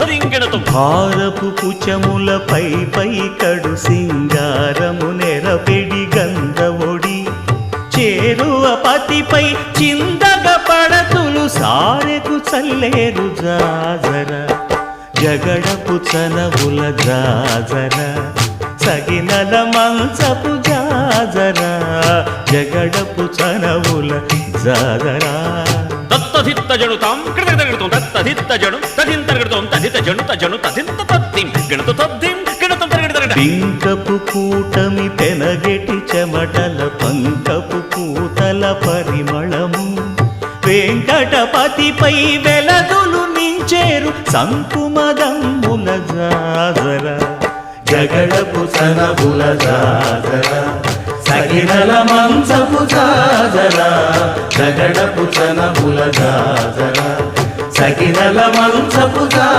భారపు పుచములపై పై కడు సింగారము నెరపెడి గంధవొడి చేరువ పతిపై చిందగ పడతులు సారెకు చల్లేరు జాజర జగడపు చనవుల జాజర సగినల మంచపు జాజర జగడపు చనవుల జాజర తత్తధిత్త జనుతాం కృతగడగడతాం తత్తధిత్త జను తదింతరగడతాం తదిత జను తజను తదింత తద్దిం గణత తద్దిం గణతం తరగడతరగడ పింకపు కూటమి పెనగెటి చెమటల పంకపు కూతల పరిమళము వెంకటపతిపై వెలదులు నించేరు సంకుమదమ్ముల జాజర జగడపు సనబుల జాజర సగినల మంచపు జాజర జగడపు సనబుల జాజర సగినల మంచపు